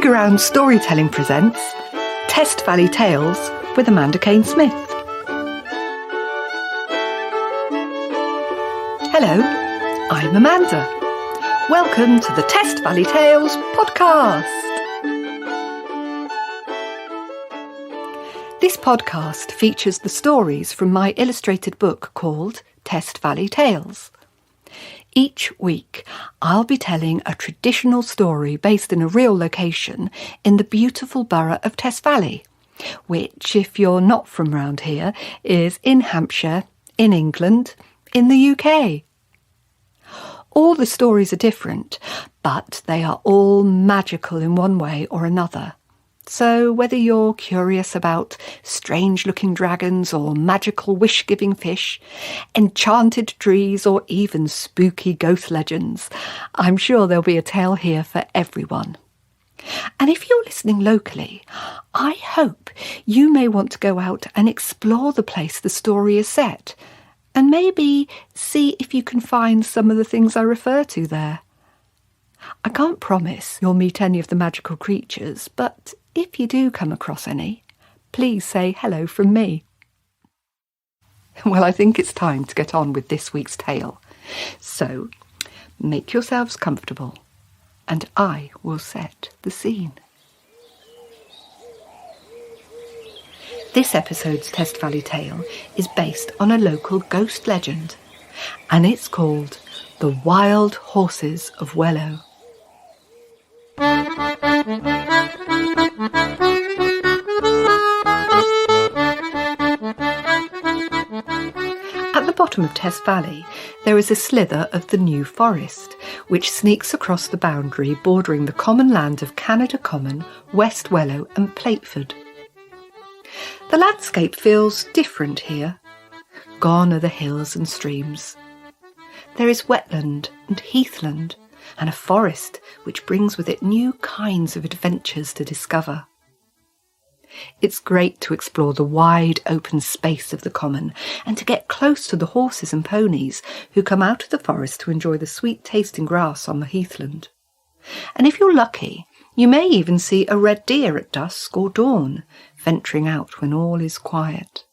Around Storytelling presents Test Valley Tales with Amanda Kane-Smith. Hello, I'm Amanda. Welcome to the Test Valley Tales podcast. This podcast features the stories from my illustrated book called Test Valley Tales. Each week, I'll be telling a traditional story based in a real location in the beautiful borough of Test Valley, which, if you're not from round here, is in Hampshire, in England, in the UK. All the stories are different, but they are all magical in one way or another. So whether you're curious about strange-looking dragons or magical wish-giving fish, enchanted trees or even spooky ghost legends, I'm sure there'll be a tale here for everyone. And if you're listening locally, I hope you may want to go out and explore the place the story is set, and maybe see if you can find some of the things I refer to there. I can't promise you'll meet any of the magical creatures, but if you do come across any, please say hello from me. Well, I think it's time to get on with this week's tale. So, make yourselves comfortable, and I will set the scene. This episode's Test Valley tale is based on a local ghost legend, and it's called The Wild Horses of Wellow. At the bottom of Test Valley, there is a slither of the New Forest, which sneaks across the boundary bordering the common land of Canada Common, West Wellow and Plateford. The landscape feels different here. Gone are the hills and streams. There is wetland and heathland, and a forest which brings with it new kinds of adventures to discover. It's great to explore the wide open space of the common and to get close to the horses and ponies who come out of the forest to enjoy the sweet tasting grass on the heathland. And if you're lucky, you may even see a red deer at dusk or dawn, venturing out when all is quiet.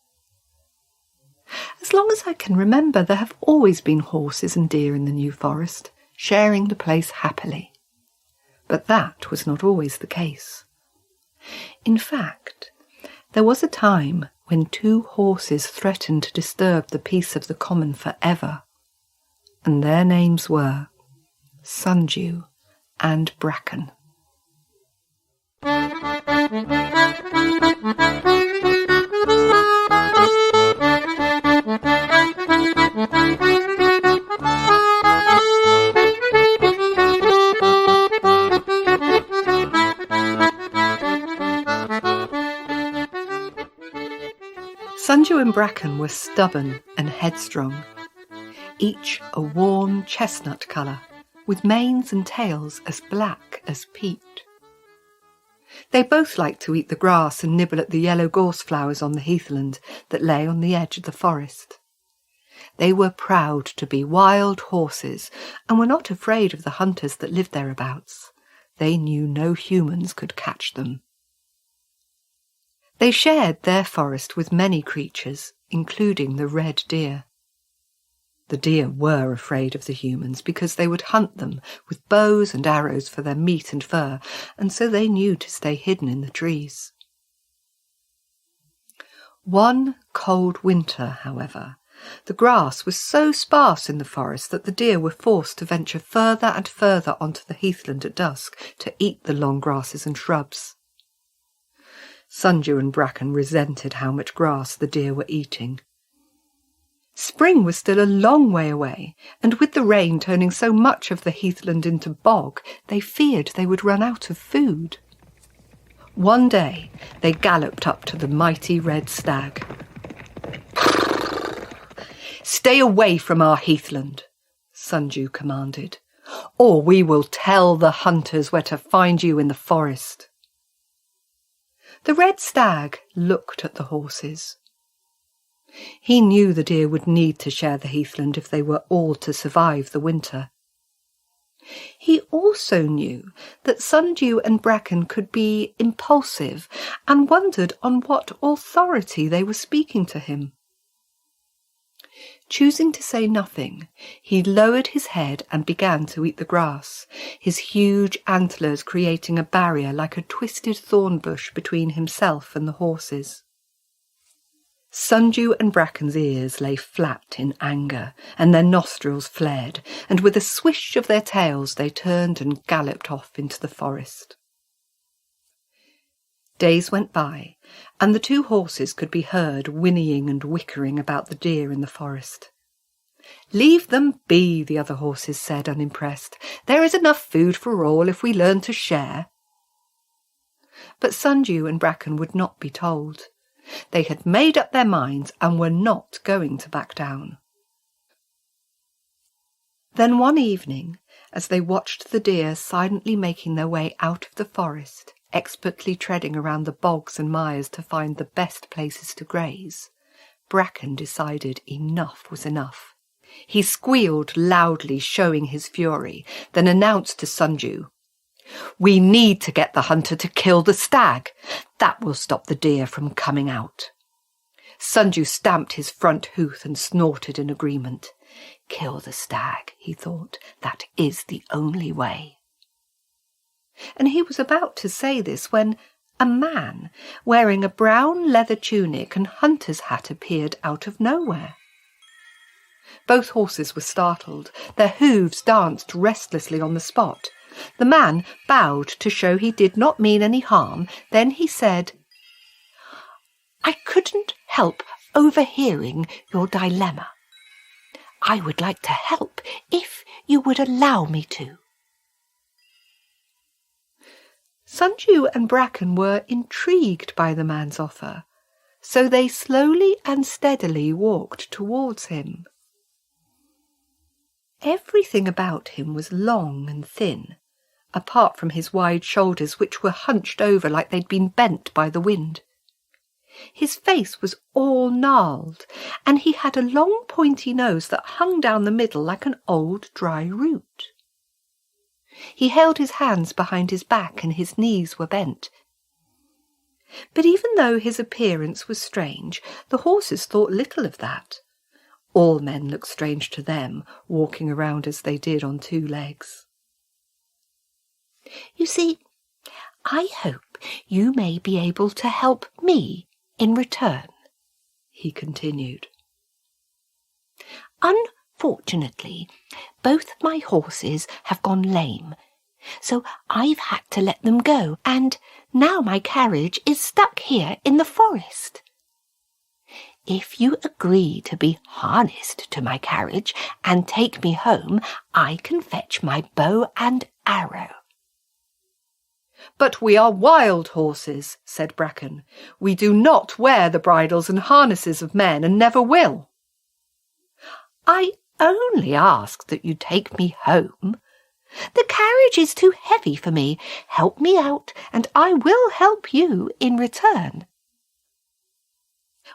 As long as I can remember, there have always been horses and deer in the New Forest, sharing the place happily. But that was not always the case. In fact, there was a time when two horses threatened to disturb the peace of the common forever, and their names were Sundew and Bracken. Sundew and Bracken were stubborn and headstrong, each a warm chestnut colour, with manes and tails as black as peat. They both liked to eat the grass and nibble at the yellow gorse flowers on the heathland that lay on the edge of the forest. They were proud to be wild horses and were not afraid of the hunters that lived thereabouts. They knew no humans could catch them. They shared their forest with many creatures, including the red deer. The deer were afraid of the humans because they would hunt them with bows and arrows for their meat and fur, and so they knew to stay hidden in the trees. One cold winter, however, the grass was so sparse in the forest that the deer were forced to venture further and further onto the heathland at dusk to eat the long grasses and shrubs. Sundew and Bracken resented how much grass the deer were eating. Spring was still a long way away, and with the rain turning so much of the heathland into bog, they feared they would run out of food. One day they galloped up to the mighty red stag. "Stay away from our heathland," Sundew commanded, "or we will tell the hunters where to find you in the forest." The red stag looked at the horses. He knew the deer would need to share the heathland if they were all to survive the winter. He also knew that Sundew and Bracken could be impulsive and wondered on what authority they were speaking to him. Choosing to say nothing, he lowered his head and began to eat the grass, his huge antlers creating a barrier like a twisted thorn bush between himself and the horses. Sundew and Bracken's ears lay flat in anger, and their nostrils flared, and with a swish of their tails they turned and galloped off into the forest. Days went by, and the two horses could be heard whinnying and whickering about the deer in the forest. "Leave them be," the other horses said, unimpressed. "There is enough food for all if we learn to share." But Sundew and Bracken would not be told. They had made up their minds and were not going to back down. Then one evening, as they watched the deer silently making their way out of the forest, expertly treading around the bogs and mires to find the best places to graze, Bracken decided enough was enough. He squealed loudly, showing his fury, then announced to Sundew, "We need to get the hunter to kill the stag. That will stop the deer from coming out." Sundew stamped his front hoof and snorted in agreement. "Kill the stag," he thought. "That is the only way." And he was about to say this when a man wearing a brown leather tunic and hunter's hat appeared out of nowhere. Both horses were startled. Their hooves danced restlessly on the spot. The man bowed to show he did not mean any harm. Then he said, "I couldn't help overhearing your dilemma. I would like to help if you would allow me to." Sundew and Bracken were intrigued by the man's offer, so they slowly and steadily walked towards him. Everything about him was long and thin, apart from his wide shoulders, which were hunched over like they'd been bent by the wind. His face was all gnarled, and he had a long pointy nose that hung down the middle like an old dry root. He held his hands behind his back and his knees were bent. But even though his appearance was strange, the horses thought little of that. All men looked strange to them, walking around as they did on two legs. "You see, I hope you may be able to help me in return," he continued. "Unfortunately, both my horses have gone lame, so I've had to let them go, and now my carriage is stuck here in the forest. If you agree to be harnessed to my carriage and take me home, I can fetch my bow and arrow." "But we are wild horses," said Bracken. "We do not wear the bridles and harnesses of men, and never will." "I only ask that you take me home. The carriage is too heavy for me. Help me out, and I will help you in return."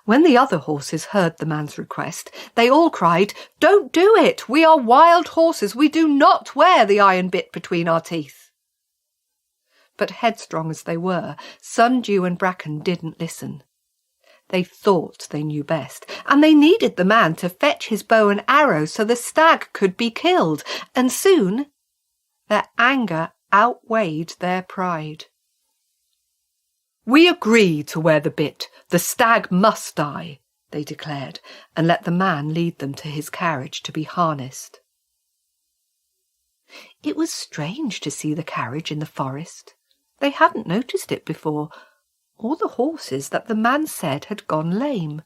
When the other horses heard the man's request, they all cried, "Don't do it! We are wild horses. We do not wear the iron bit between our teeth." But headstrong as they were, Sundew and Bracken didn't listen. They thought they knew best, and they needed the man to fetch his bow and arrow so the stag could be killed, and soon their anger outweighed their pride. "We agree to wear the bit. The stag must die," they declared, and let the man lead them to his carriage to be harnessed. It was strange to see the carriage in the forest. They hadn't noticed it before, or the horses that the man said had gone lame.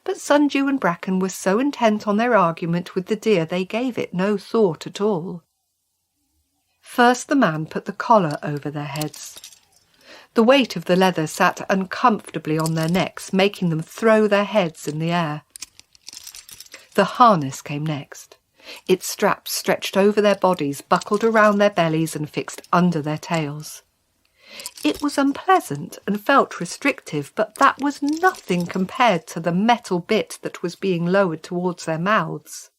But Sundew and Bracken were so intent on their argument with the deer they gave it no thought at all. First the man put the collar over their heads. The weight of the leather sat uncomfortably on their necks, making them throw their heads in the air. The harness came next. Its straps stretched over their bodies, buckled around their bellies and fixed under their tails. It was unpleasant and felt restrictive, but that was nothing compared to the metal bit that was being lowered towards their mouths.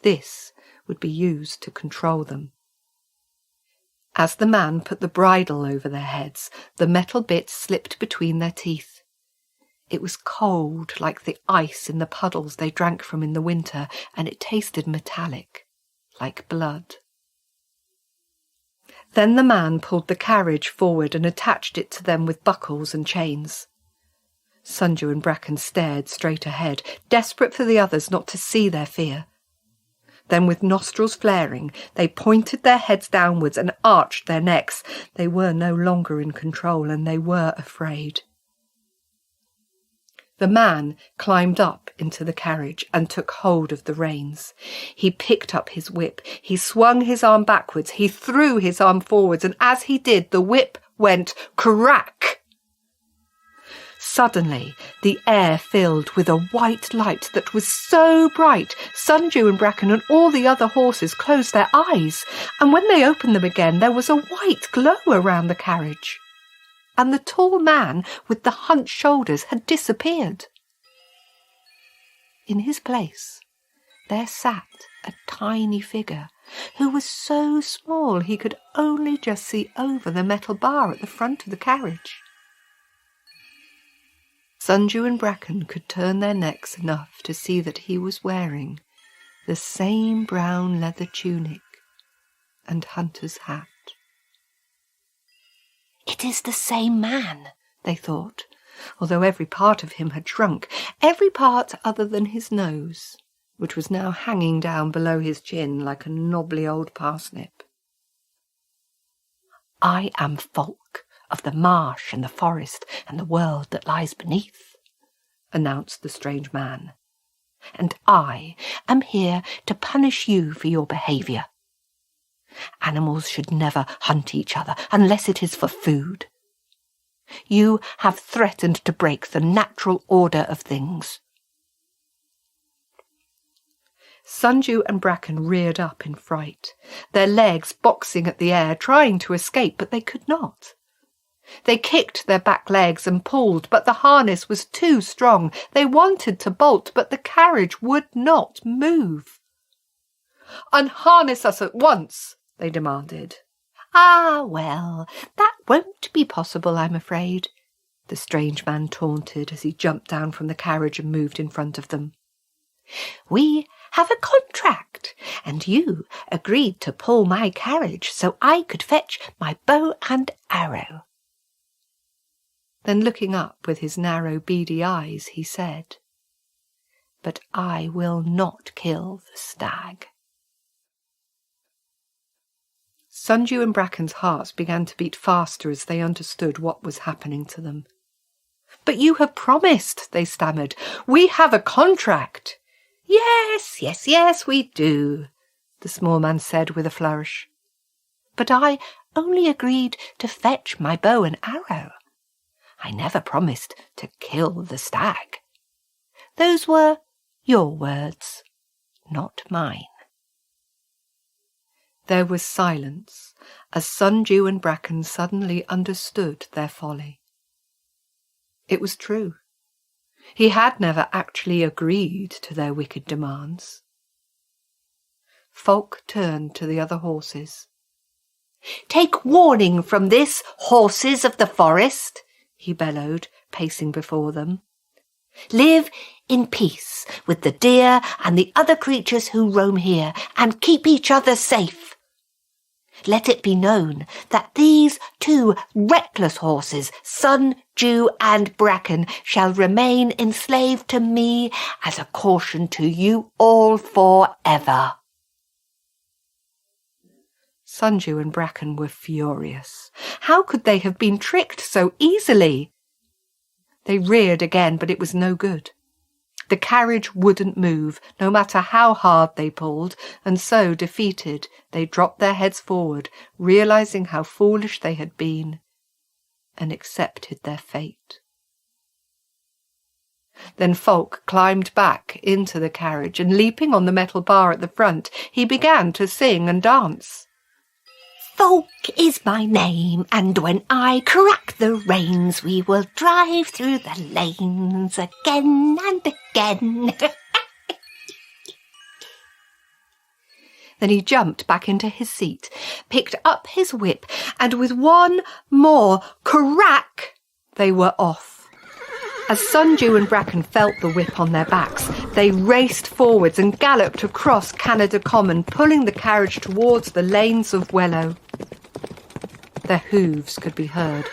This would be used to control them. As the man put the bridle over their heads, the metal bit slipped between their teeth. It was cold, like the ice in the puddles they drank from in the winter, and it tasted metallic, like blood. Then the man pulled the carriage forward and attached it to them with buckles and chains. Sundew and Bracken stared straight ahead, desperate for the others not to see their fear. Then, with nostrils flaring, they pointed their heads downwards and arched their necks. They were no longer in control, and they were afraid. The man climbed up into the carriage and took hold of the reins. He picked up his whip. He swung his arm backwards. He threw his arm forwards, and as he did, the whip went crack. Suddenly, the air filled with a white light that was so bright, Sundew and Bracken and all the other horses closed their eyes, and when they opened them again, there was a white glow around the carriage. And the tall man with the hunched shoulders had disappeared. In his place, there sat a tiny figure who was so small he could only just see over the metal bar at the front of the carriage. Sundew and Bracken could turn their necks enough to see that he was wearing the same brown leather tunic and hunter's hat. "It is the same man," they thought, although every part of him had shrunk, every part other than his nose, which was now hanging down below his chin like a knobbly old parsnip. "I am Folk, of the marsh and the forest and the world that lies beneath," announced the strange man, "and I am here to punish you for your behaviour. Animals should never hunt each other unless it is for food. You have threatened to break the natural order of things." Sundew and Bracken reared up in fright, their legs boxing at the air, trying to escape, but they could not. They kicked their back legs and pulled, but the harness was too strong. They wanted to bolt, but the carriage would not move. "Unharness us at once," they demanded. "Ah, well, that won't be possible, I'm afraid," the strange man taunted as he jumped down from the carriage and moved in front of them. "We have a contract, and you agreed to pull my carriage so I could fetch my bow and arrow." Then, looking up with his narrow, beady eyes, he said, "But I will not kill the stag." Sundew and Bracken's hearts began to beat faster as they understood what was happening to them. "But you have promised," they stammered. "We have a contract." Yes, we do," the small man said with a flourish. "But I only agreed to fetch my bow and arrow. I never promised to kill the stag. Those were your words, not mine." There was silence as Sundew and Bracken suddenly understood their folly. It was true. He had never actually agreed to their wicked demands. Folk turned to the other horses. "Take warning from this, horses of the forest," he bellowed, pacing before them. "Live in peace with the deer and the other creatures who roam here, and keep each other safe. Let it be known that these two reckless horses, Sundew and Bracken, shall remain enslaved to me as a caution to you all forever." Sundew and Bracken were furious. How could they have been tricked so easily? They reared again, but it was no good. The carriage wouldn't move, no matter how hard they pulled, and so, defeated, they dropped their heads forward, realizing how foolish they had been, and accepted their fate. Then Folk climbed back into the carriage, and leaping on the metal bar at the front, he began to sing and dance. "Folk is my name, and when I crack the reins, we will drive through the lanes again and again." Then he jumped back into his seat, picked up his whip, and with one more crack, they were off. As Sundew and Bracken felt the whip on their backs, they raced forwards and galloped across Canada Common, pulling the carriage towards the lanes of Wellow. Their hooves could be heard,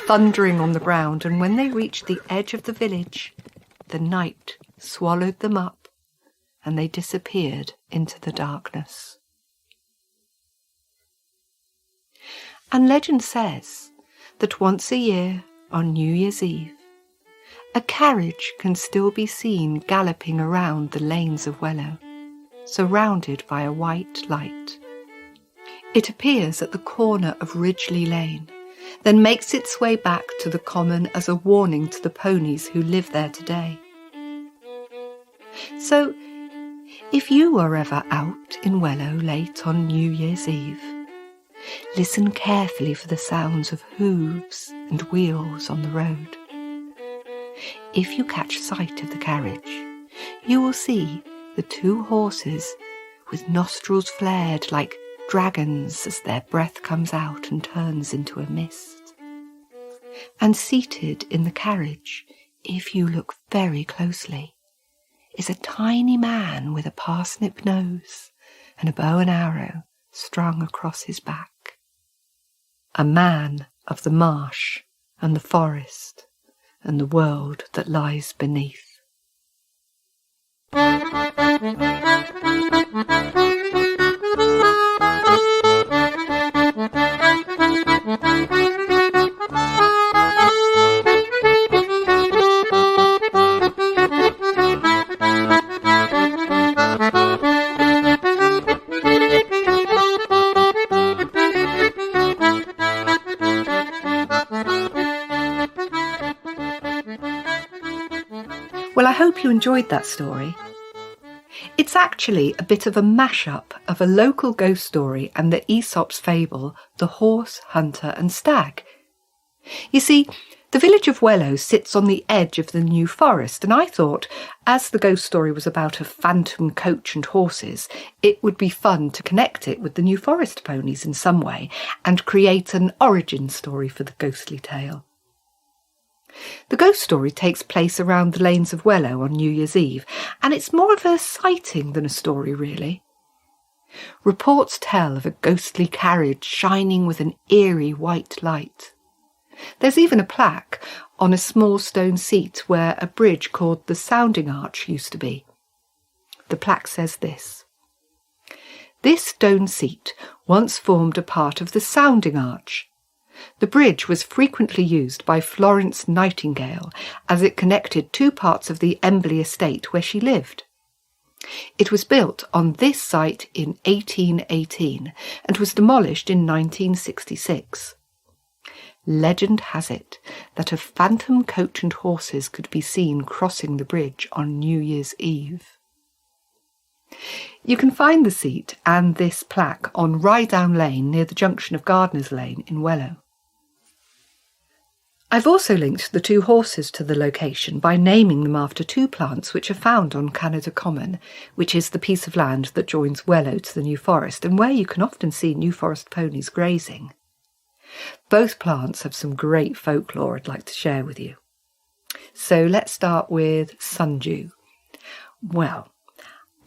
thundering on the ground, and when they reached the edge of the village, the night swallowed them up, and they disappeared into the darkness. And legend says that once a year, on New Year's Eve, a carriage can still be seen galloping around the lanes of Wellow, surrounded by a white light. It appears at the corner of Ridgely Lane, then makes its way back to the common as a warning to the ponies who live there today. So, if you are ever out in Wellow late on New Year's Eve, listen carefully for the sounds of hooves and wheels on the road. If you catch sight of the carriage, you will see the two horses with nostrils flared like dragons as their breath comes out and turns into a mist. And seated in the carriage, if you look very closely, is a tiny man with a parsnip nose and a bow and arrow strung across his back. A man of the marsh and the forest and the world that lies beneath. Well, I hope you enjoyed that story. It's actually a bit of a mashup of a local ghost story and the Aesop's fable, The Horse, Hunter and Stag. You see, the village of Wellow sits on the edge of the New Forest, and I thought, as the ghost story was about a phantom coach and horses, it would be fun to connect it with the New Forest ponies in some way and create an origin story for the ghostly tale. The ghost story takes place around the lanes of Wellow on New Year's Eve, and it's more of a sighting than a story, really. Reports tell of a ghostly carriage shining with an eerie white light. There's even a plaque on a small stone seat where a bridge called the Sounding Arch used to be. The plaque says this: "This stone seat once formed a part of the Sounding Arch. The bridge was frequently used by Florence Nightingale as it connected two parts of the Embley estate where she lived. It was built on this site in 1818 and was demolished in 1966. Legend has it that a phantom coach and horses could be seen crossing the bridge on New Year's Eve." You can find the seat and this plaque on Rydown Lane near the junction of Gardener's Lane in Wellow. I've also linked the two horses to the location by naming them after two plants which are found on Canada Common, which is the piece of land that joins Wellow to the New Forest and where you can often see New Forest ponies grazing. Both plants have some great folklore I'd like to share with you. So let's start with Sundew. Well,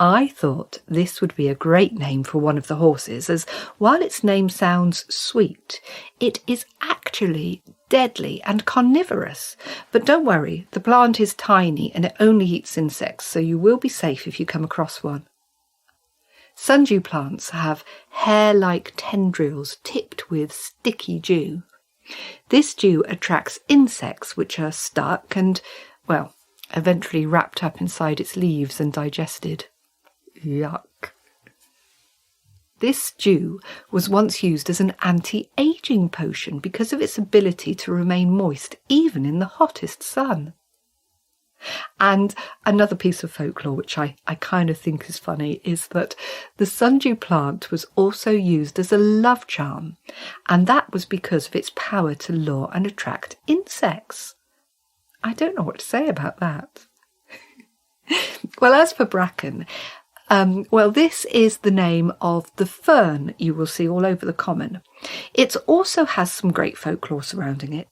I thought this would be a great name for one of the horses, as while its name sounds sweet, it is actually deadly and carnivorous. But don't worry, the plant is tiny and it only eats insects, so you will be safe if you come across one. Sundew plants have hair-like tendrils tipped with sticky dew. This dew attracts insects which are stuck and, well, eventually wrapped up inside its leaves and digested. Yuck. This dew was once used as an anti-aging potion because of its ability to remain moist even in the hottest sun. And another piece of folklore which I kind of think is funny is that the sundew plant was also used as a love charm, and that was because of its power to lure and attract insects. I don't know what to say about that. Well, as for Bracken, Well, this is the name of the fern you will see all over the common. It also has some great folklore surrounding it.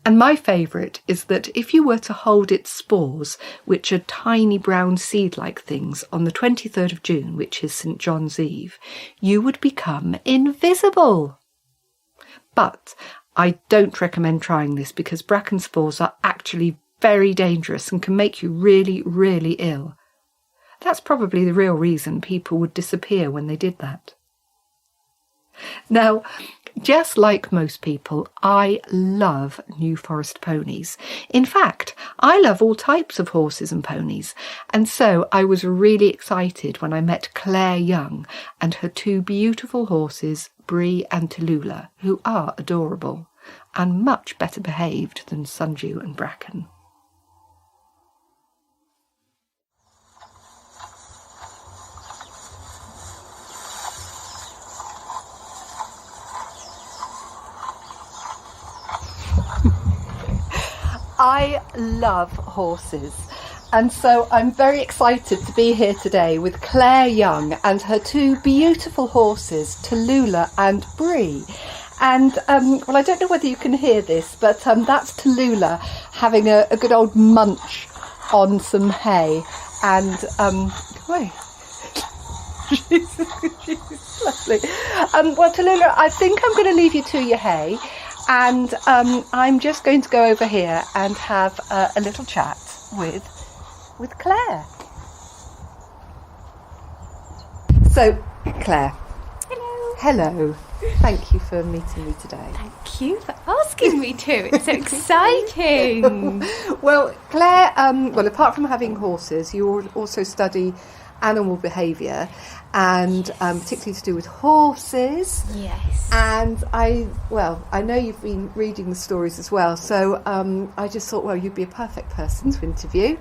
And my favourite is that if you were to hold its spores, which are tiny brown seed-like things, on the 23rd of June, which is St. John's Eve, you would become invisible. But I don't recommend trying this because bracken spores are actually very dangerous and can make you really, really ill. That's probably the real reason people would disappear when they did that. Now, just like most people, I love New Forest ponies. In fact, I love all types of horses and ponies. And so I was really excited when I met Claire Young and her two beautiful horses, Brie and Tallulah, who are adorable and much better behaved than Sundew and Bracken. I love horses, and so I'm very excited to be here today with Claire Young and her two beautiful horses, Tallulah and Brie. And, well, I don't know whether you can hear this, but that's Tallulah having a good old munch on some hay. And, wait. she's lovely. Well, Tallulah, I think I'm going to leave you to your hay. And I'm just going to go over here and have a little chat with Claire. So, Claire. Hello. Hello. Thank you for meeting me today. Thank you for asking me to. It's so exciting. Well, Claire, apart from having horses, you also study animal behaviour, and particularly to do with horses. Yes. And I know you've been reading the stories as well, so I just thought, well, you'd be a perfect person to interview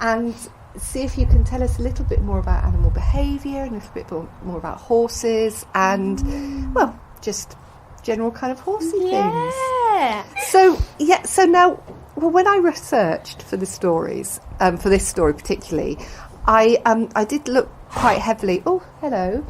and see if you can tell us a little bit more about animal behaviour and a little bit more about horses and, well, just general kind of horsey things. So now, well, when I researched for the stories, for this story particularly, I did look quite heavily. Oh, hello.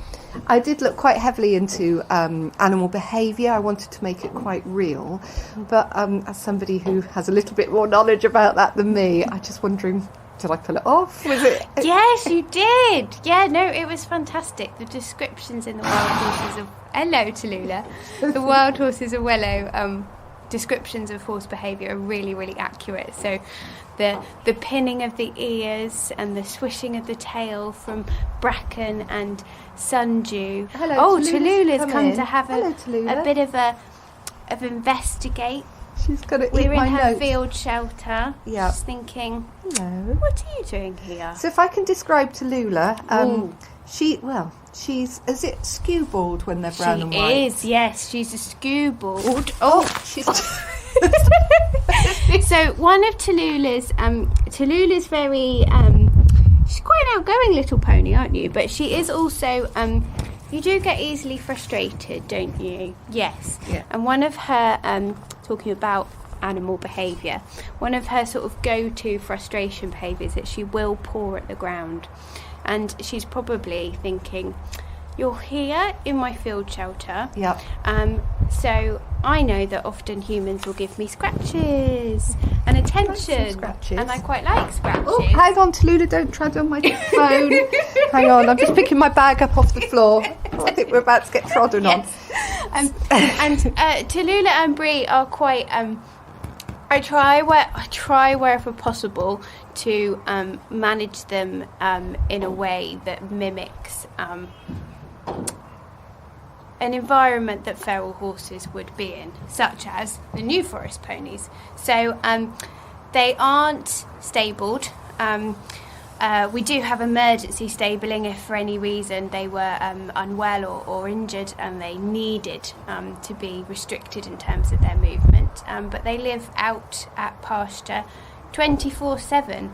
I did look quite heavily into animal behaviour. I wanted to make it quite real, but as somebody who has a little bit more knowledge about that than me, I'm just wondering, did I pull it off? Was it? Yes, you did. Yeah, no, it was fantastic. The descriptions in the Wild Horses of Hello, Tallulah. The Wild Horses of Wellow. Descriptions of horse behaviour are really, really accurate. So the pinning of the ears and the swishing of the tail from Bracken and Sundew. Hello, oh, Tallulah's come to have Hello, a bit of investigate. She's going to eat We're my in her notes. field shelter. Yeah. She's thinking, Hello. what are you doing here? So if I can describe Tallulah, she's is it skewbald when they're brown and white? She is, yes. She's a skewbald. She's So one of Tallulah's very, she's quite an outgoing little pony, aren't you? But she is also, you do get easily frustrated, don't you? Yes. Yeah. And one of her, talking about animal behaviour, one of her sort of go-to frustration behaviours is that she will paw at the ground. And she's probably thinking, you're here in my field shelter. Yeah. So I know that often humans will give me scratches and attention. Scratches. And I quite like scratches. Oh, hang on, Tallulah, don't tread on my phone. Hang on, I'm just picking my bag up off the floor. Oh, I think we're about to get trodden on. And Tallulah and Brie are quite... I try wherever possible to manage them in a way that mimics an environment that feral horses would be in, such as the New Forest ponies. So they aren't stabled. We do have emergency stabling if for any reason they were unwell or injured and they needed to be restricted in terms of their movement. But they live out at pasture 24/7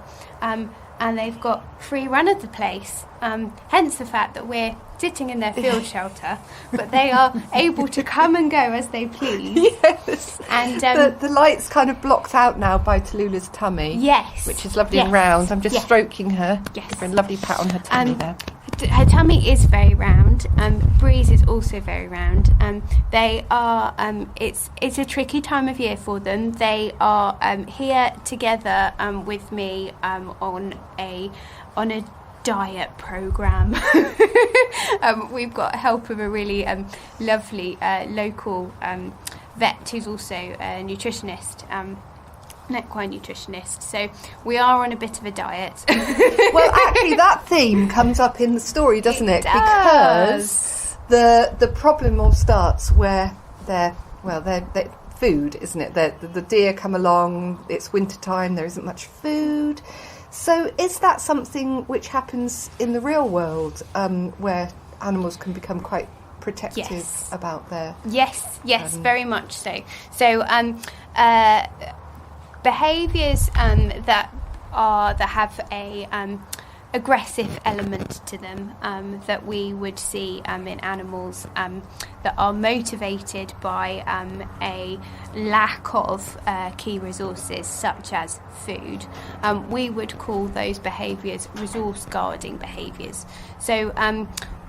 and they've got free run of the place. Hence the fact that we're sitting in their field shelter, but they are able to come and go as they please. Yes. And the light's kind of blocked out now by Tallulah's tummy. Yes. Which is lovely and round. I'm just stroking her. Yes. Give her a lovely pat on her tummy there. Her tummy is very round. Breeze is also very round. They are. It's a tricky time of year for them. They are here together with me on a diet program. We've got help of a really lovely local vet who's also a nutritionist. An equine nutritionist, so we are on a bit of a diet. Well, actually, that theme comes up in the story, doesn't it? Because the problem all starts where they're food, isn't it? The deer come along. It's winter time. There isn't much food. So, is that something which happens in the real world, where animals can become quite protective about their? Yes, very much so. So, behaviours that have a aggressive element to them that we would see in animals that are motivated by a lack of key resources such as food. We would call those behaviours resource guarding behaviours. So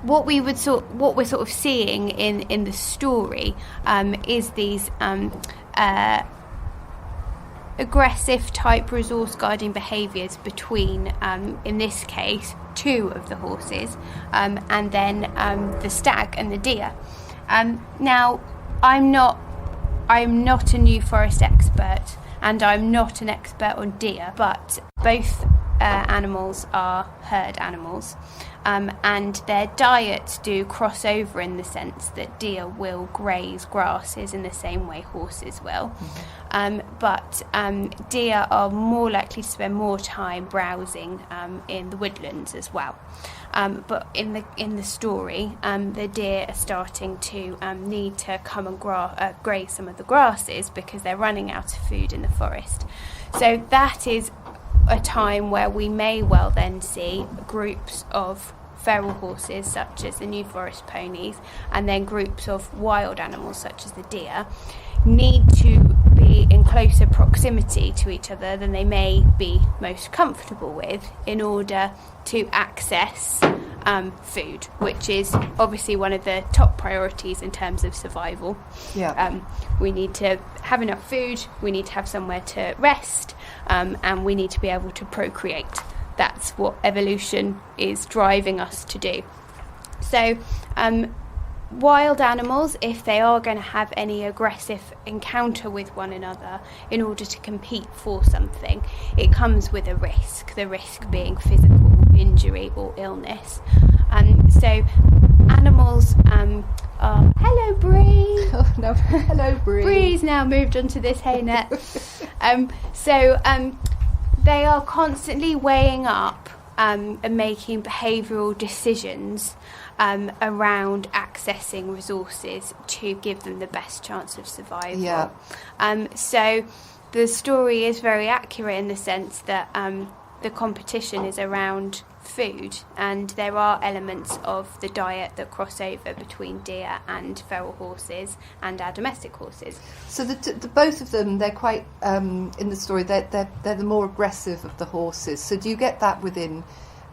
what we're sort of seeing in the story is these aggressive type resource guarding behaviours between, in this case, two of the horses, and then the stag and the deer. Now, I'm not a New Forest expert, and I'm not an expert on deer, but both animals are herd animals, and their diets do cross over in the sense that deer will graze grasses in the same way horses will. But deer are more likely to spend more time browsing in the woodlands as well. But in the story, the deer are starting to need to come and graze some of the grasses because they're running out of food in the forest. So that is a time where we may well then see groups of feral horses such as the New Forest ponies and then groups of wild animals such as the deer need to be in closer proximity to each other than they may be most comfortable with in order to access food, which is obviously one of the top priorities in terms of survival. We need to have enough food, we need to have somewhere to rest, and we need to be able to procreate. That's what evolution is driving us to do. So wild animals, if they are going to have any aggressive encounter with one another in order to compete for something, it comes with a risk, the risk being physical injury or illness. So animals are... Hello, Bree! Oh, no. Hello, Bree. Bree's now moved onto this hay net. They are constantly weighing up and making behavioural decisions around accessing resources to give them the best chance of survival. So the story is very accurate in the sense that the competition is around food, and there are elements of the diet that cross over between deer and feral horses and our domestic horses. So the both of them, they're quite in the story. They're the more aggressive of the horses. So do you get that within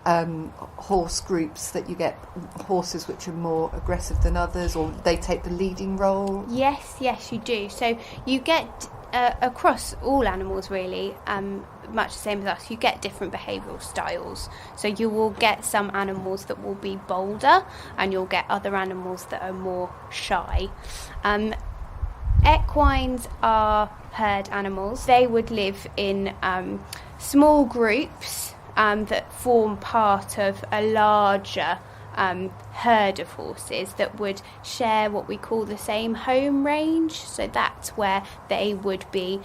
horse groups, that you get horses which are more aggressive than others, or they take the leading role? Yes, you do. So you get across all animals really, much the same as us, you get different behavioural styles. So you will get some animals that will be bolder, and you'll get other animals that are more shy. Equines are herd animals. They would live in small groups that form part of a larger herd of horses that would share what we call the same home range. So that's where they would be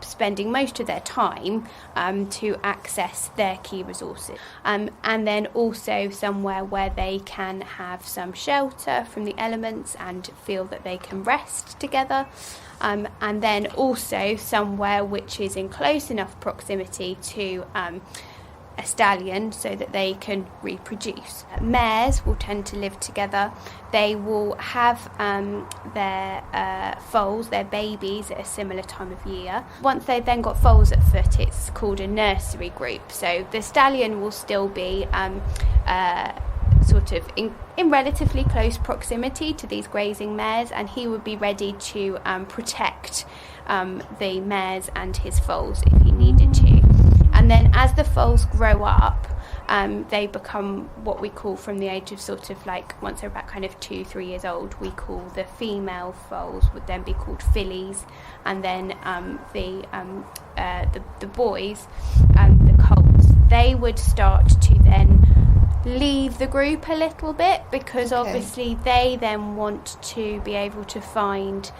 spending most of their time to access their key resources, and then also somewhere where they can have some shelter from the elements and feel that they can rest together, and then also somewhere which is in close enough proximity to a stallion so that they can reproduce. Mares will tend to live together. They will have their foals, their babies, at a similar time of year. Once they've then got foals at foot, it's called a nursery group. So the stallion will still be sort of in relatively close proximity to these grazing mares, and he would be ready to protect the mares and his foals if he needed to. And then as the foals grow up, they become what we call, from the age of sort of like, once they're about kind of 2-3 years old, we call the female foals would then be called fillies, and then the boys, the colts, they would start to then leave the group a little bit, because obviously they then want to be able to find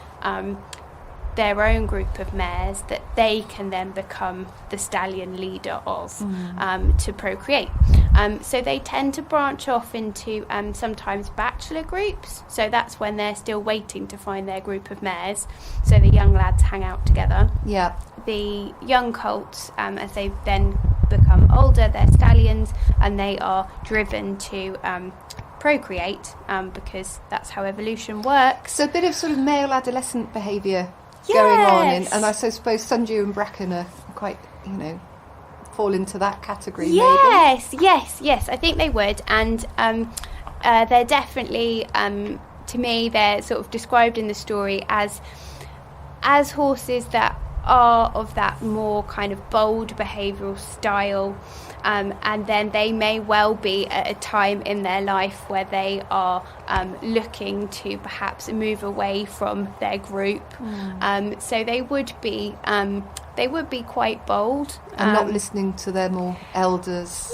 their own group of mares that they can then become the stallion leader of, to procreate. So they tend to branch off into sometimes bachelor groups, so that's when they're still waiting to find their group of mares, so the young lads hang out together. The young colts, as they then become older, they're stallions, and they are driven to procreate, because that's how evolution works. So a bit of sort of male adolescent behaviour going on, and I suppose Sundew and Bracken are quite, fall into that category. Yes, I think they would, and they're definitely, to me, they're sort of described in the story as horses that are of that more kind of bold behavioural style, and then they may well be at a time in their life where they are looking to perhaps move away from their group, so they would be quite bold and not listening to their more elders'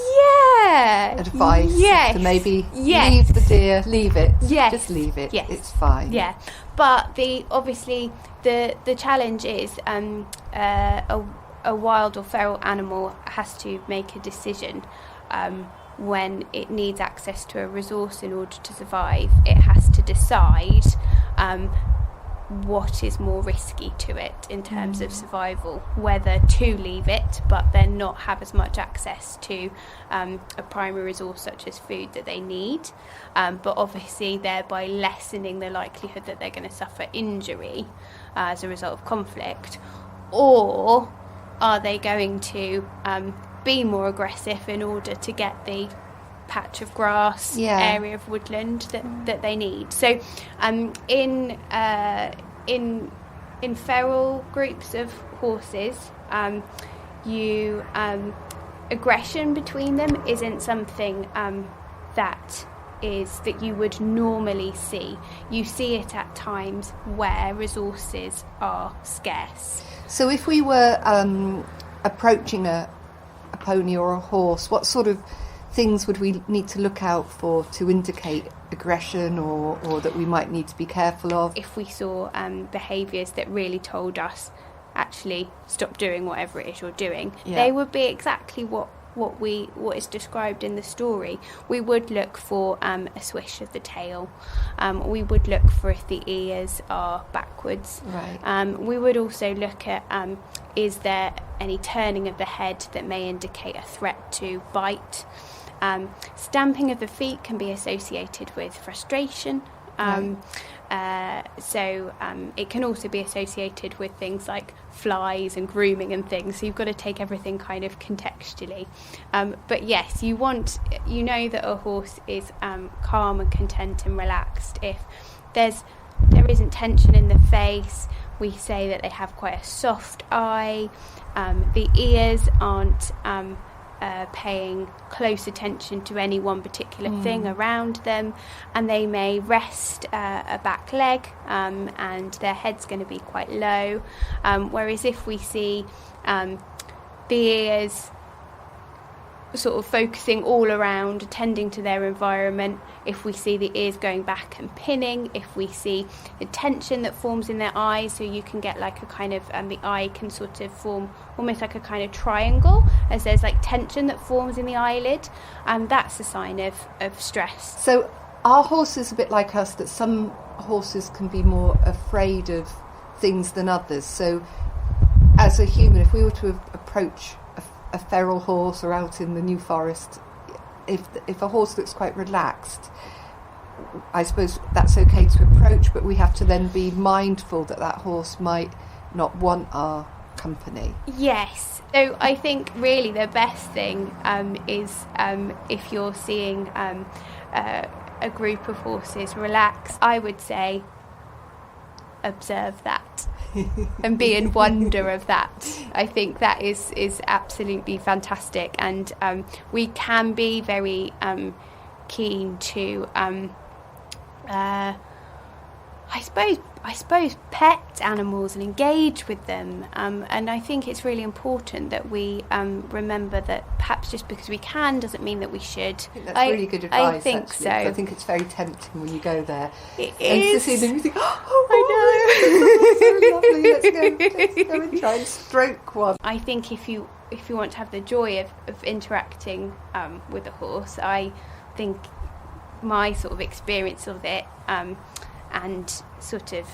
advice. To maybe leave the deer, leave it, just leave it, it's fine. But obviously the challenge is a wild or feral animal has to make a decision when it needs access to a resource in order to survive. It has to decide what is more risky to it in terms of survival, whether to leave it but then not have as much access to a primary resource such as food that they need, but obviously thereby lessening the likelihood that they're going to suffer injury as a result of conflict, or are they going to be more aggressive in order to get the patch of grass, area of woodland that they need. So in feral groups of horses, aggression between them isn't something that you would normally see. You see it at times where resources are scarce. So if we were approaching a pony or a horse, what sort of things would we need to look out for to indicate aggression or that we might need to be careful of? If we saw behaviours that really told us, actually, stop doing whatever it is you're doing, they would be exactly what is described in the story. We would look for a swish of the tail. We would look for if the ears are backwards. We would also look at is there any turning of the head that may indicate a threat to bite. Stamping of the feet can be associated with frustration. So it can also be associated with things like flies and grooming and things, so you've got to take everything kind of contextually. But yes, you know that a horse is calm and content and relaxed if there isn't tension in the face. We say that they have quite a soft eye. The ears aren't paying close attention to any one particular thing around them, and they may rest a back leg, and their head's going to be quite low, whereas if we see the ears sort of focusing all around, attending to their environment, if we see the ears going back and pinning, if we see the tension that forms in their eyes, so you can get like a kind of the eye can sort of form almost like a kind of triangle as there's like tension that forms in the eyelid, and that's a sign of stress. So are horses a bit like us, that some horses can be more afraid of things than others? So as a human, if we were to approach a a feral horse or out in the New Forest, if a horse looks quite relaxed, I suppose that's okay to approach, but we have to then be mindful that that horse might not want our company. Yes. So I think really the best thing is if you're seeing a group of horses relax, I would say observe that and be in wonder of that. I think that is absolutely fantastic, and we can be very keen to I suppose pet animals and engage with them, and I think it's really important that we remember that perhaps just because we can doesn't mean that we should. I think that's really good advice. I think actually, so. I think it's very tempting when you go there. It and is. to see them, you think, oh, I know, so lovely. Let's go and try and stroke one. I think if you want to have the joy of interacting with a horse, I think my sort of experience of it and sort of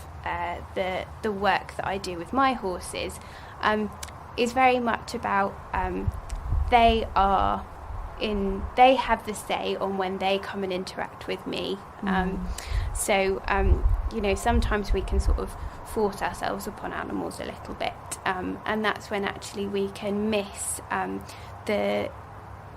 the work that I do with my horses is very much about they have the say on when they come and interact with me. So sometimes we can sort of force ourselves upon animals a little bit, and that's when actually we can miss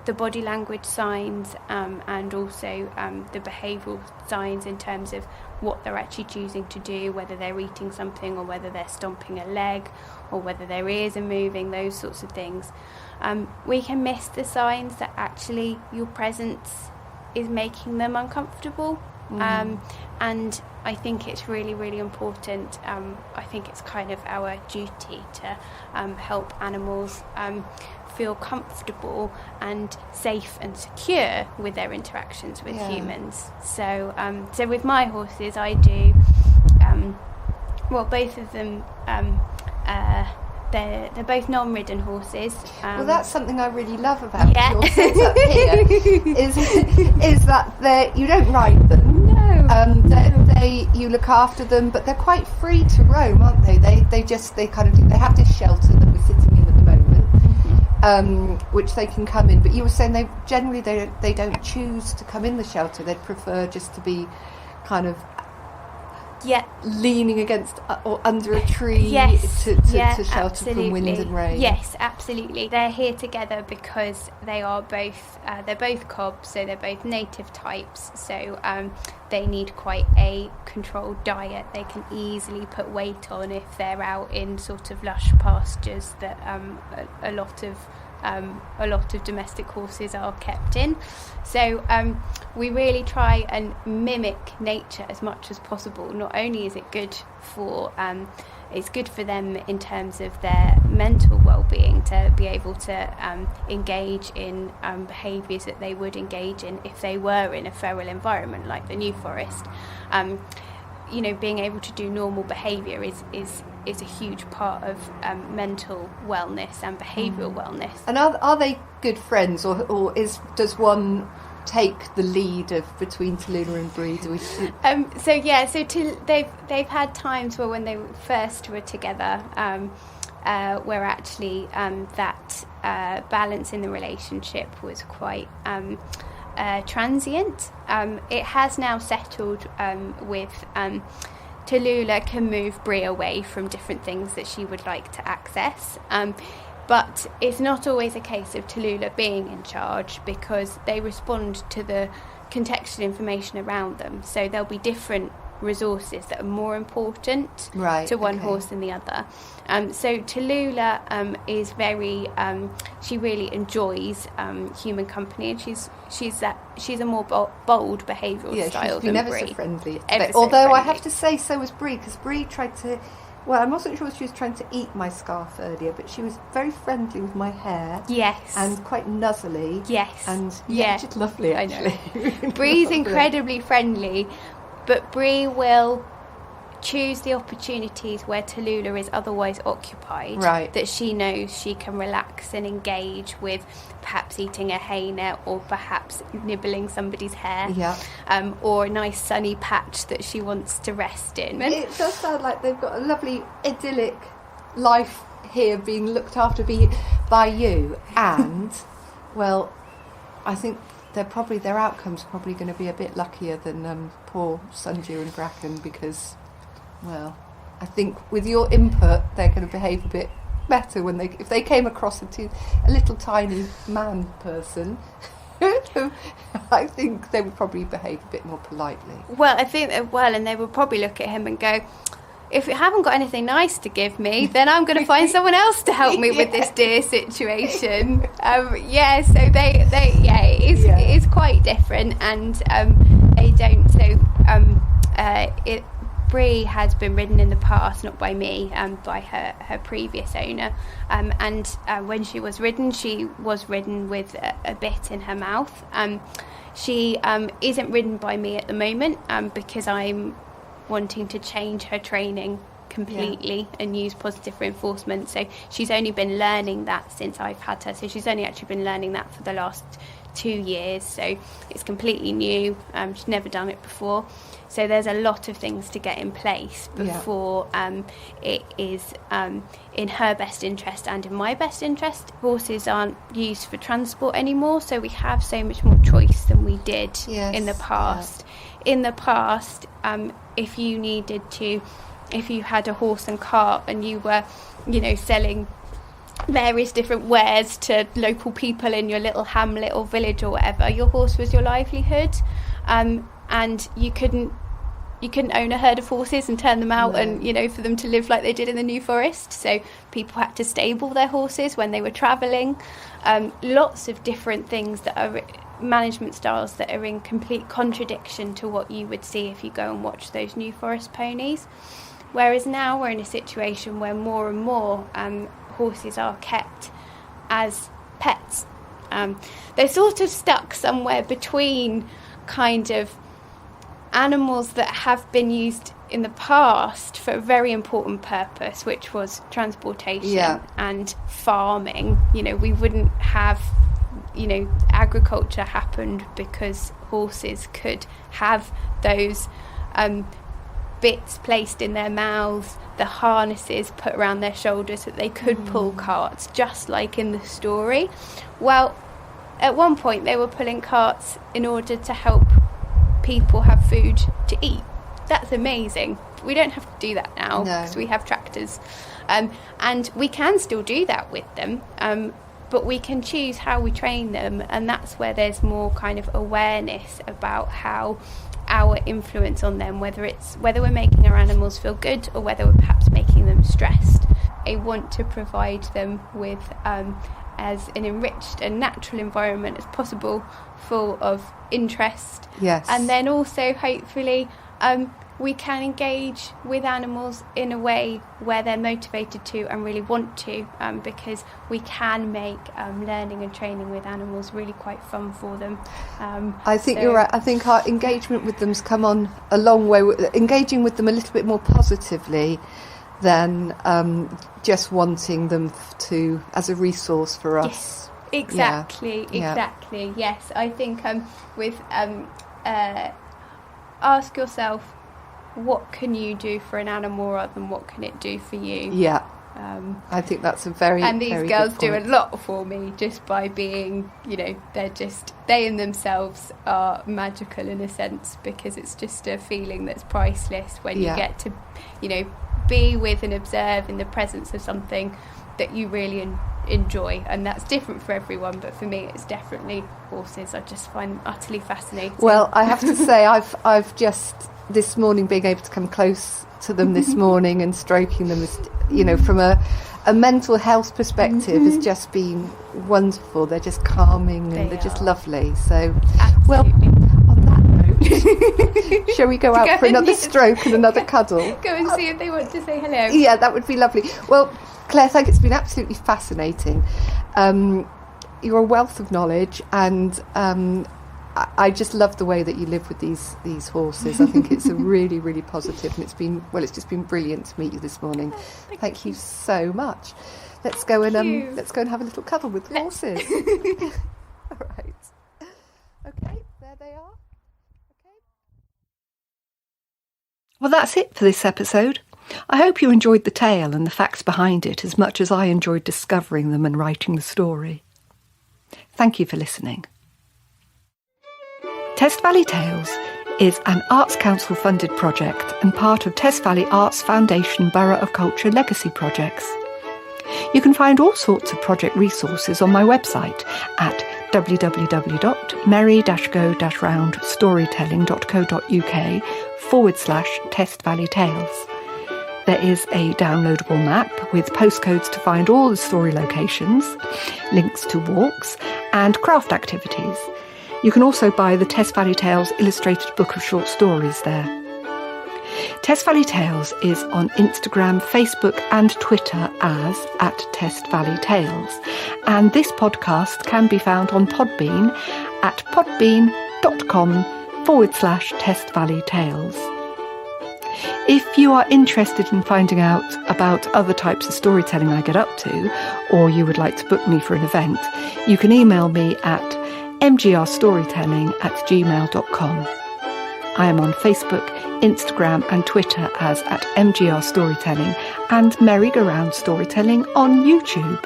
the body language signs and also the behavioural signs in terms of what they're actually choosing to do, whether they're eating something or whether they're stomping a leg or whether their ears are moving, those sorts of things. We can miss the signs that actually your presence is making them uncomfortable. And I think it's really, really important. I think it's kind of our duty to help animals feel comfortable and safe and secure with their interactions with humans. So with my horses, I do. Both of them. They're both non-ridden horses. Well, that's something I really love about your setup here. is that you don't ride them. No. You look after them, but they're quite free to roam, aren't they? They have this shelter that we're sitting in at the moment, which they can come in. But you were saying they generally don't choose to come in the shelter. They'd prefer just to be kind of leaning against or under a tree to shelter absolutely. from wind and rain. Yes, absolutely. They're here together because they are both they're both cobs, so they're both native types, so they need quite a controlled diet. They can easily put weight on if they're out in sort of lush pastures that a lot of domestic horses are kept in. So we really try and mimic nature as much as possible. Not only is it good for it's good for them in terms of their mental well-being to be able to engage in behaviours that they would engage in if they were in a feral environment like the New Forest. Being able to do normal behaviour is a huge part of mental wellness and behavioural wellness. And are they good friends, or does one take the lead between Tallulah and Bree? They've had times where when they first were together, where actually that balance in the relationship was quite transient. It has now settled with Tallulah can move Bree away from different things that she would like to access, but it's not always a case of Tallulah being in charge, because they respond to the contextual information around them. So there'll be different resources that are more important to one horse than the other. So Tallulah is very she really enjoys human company, and she's a more bold behavioural style than never Bree. So friendly. Although friendly. I have to say, so was Bree, because Bree tried to. Well, I wasn't sure she was trying to eat my scarf earlier, but she was very friendly with my hair. Yes. And quite nuzzly. Yes. And just lovely, actually. I know. Bree's incredibly friendly, but Bree will choose the opportunities where Tallulah is otherwise occupied, that she knows she can relax and engage with, perhaps eating a hay net or perhaps nibbling somebody's hair, or a nice sunny patch that she wants to rest in. It does sound like they've got a lovely idyllic life here, being looked after by you, and, well, I think their outcome's probably going to be a bit luckier than poor Sundew and Bracken, because, well, I think with your input they're going to behave a bit better if they came across a little tiny man person. I think they would probably behave a bit more politely. Well, I think and they would probably look at him and go, if you haven't got anything nice to give me, then I'm going to find someone else to help me with this dear situation. So it is quite different, and they don't. So Bree has been ridden in the past, not by me, by her previous owner, and when she was ridden with a bit in her mouth. She isn't ridden by me at the moment because I'm wanting to change her training completely and use positive reinforcement. So she's only been learning that since I've had her. So she's only actually been learning that for the last 2 years. So it's completely new. She's never done it before. So there's a lot of things to get in place before it is in her best interest and in my best interest. Horses aren't used for transport anymore, so we have so much more choice than we did in the past. In the past, if you had a horse and cart and you were, selling various different wares to local people in your little hamlet or village or whatever, your horse was your livelihood, and you couldn't own a herd of horses and turn them out and for them to live like they did in the New Forest. So people had to stable their horses when they were travelling. Lots of different things that are management styles that are in complete contradiction to what you would see if you go and watch those New Forest ponies. Whereas now we're in a situation where more and more horses are kept as pets. They're sort of stuck somewhere between kind of animals that have been used in the past for a very important purpose, which was transportation and farming. We wouldn't have agriculture happened because horses could have those bits placed in their mouths, the harnesses put around their shoulders so that they could pull carts, just like in the story. Well, at one point they were pulling carts in order to help people have food to eat. That's amazing. We don't have to do that now because we have tractors, and we can still do that with them, but we can choose how we train them, and that's where there's more kind of awareness about how our influence on them, whether we're making our animals feel good or whether we're perhaps making them stressed. I want to provide them with as an enriched and natural environment as possible, full of interest. Yes. And then also hopefully we can engage with animals in a way where they're motivated to and really want to, because we can make learning and training with animals really quite fun for them. I think you're right. I think our engagement with them's come on a long way, engaging with them a little bit more positively than just wanting them as a resource for us. Yes, exactly. Yes, I think with ask yourself, what can you do for an animal rather than what can it do for you? Yeah. I think that's a very, and these very girls good do a lot for me just by being, they in themselves are magical in a sense, because it's just a feeling that's priceless when you get to, be with and observe in the presence of something that you really enjoy. And that's different for everyone, but for me it's definitely horses. I just find utterly fascinating. Well, I have to say I've just this morning being able to come close to them this morning and stroking them, from a mental health perspective has just been wonderful. They're just calming and they're just lovely. So absolutely. Well, on that note, shall we go out for another stroke and another cuddle? Go and see if they want to say hello. Yeah, that would be lovely. Well, Claire, thank you. It's been absolutely fascinating. You're a wealth of knowledge, and I just love the way that you live with these horses. I think it's a really, really positive, and it's just been brilliant to meet you this morning. Thank you so much. Let's go and have a little cuddle with the horses. All right. Okay, there they are. Okay. Well, that's it for this episode. I hope you enjoyed the tale and the facts behind it as much as I enjoyed discovering them and writing the story. Thank you for listening. Test Valley Tales is an Arts Council funded project and part of Test Valley Arts Foundation Borough of Culture legacy projects. You can find all sorts of project resources on my website at www.merry-go-storytelling.co.uk/Test Valley Tales. There is a downloadable map with postcodes to find all the story locations, links to walks and craft activities. You can also buy the Test Valley Tales illustrated book of short stories there. Test Valley Tales is on Instagram, Facebook and Twitter as @TestValleyTales, and this podcast can be found on Podbean at podbean.com/TestValleyTales. If you are interested in finding out about other types of storytelling I get up to, or you would like to book me for an event, you can email me at mgrstorytelling@gmail.com. I am on Facebook, Instagram and Twitter as @mgrstorytelling and merry-go-round storytelling on YouTube.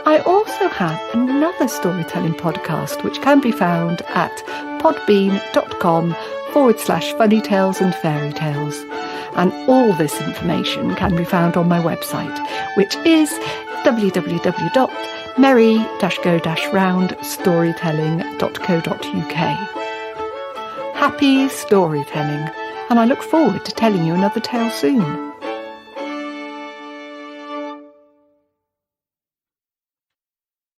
I also have another storytelling podcast which can be found at podbean.com/funny tales and fairy tales. And all this information can be found on my website, which is www.merry-go-roundstorytelling.co.uk. Happy storytelling, and I look forward to telling you another tale soon.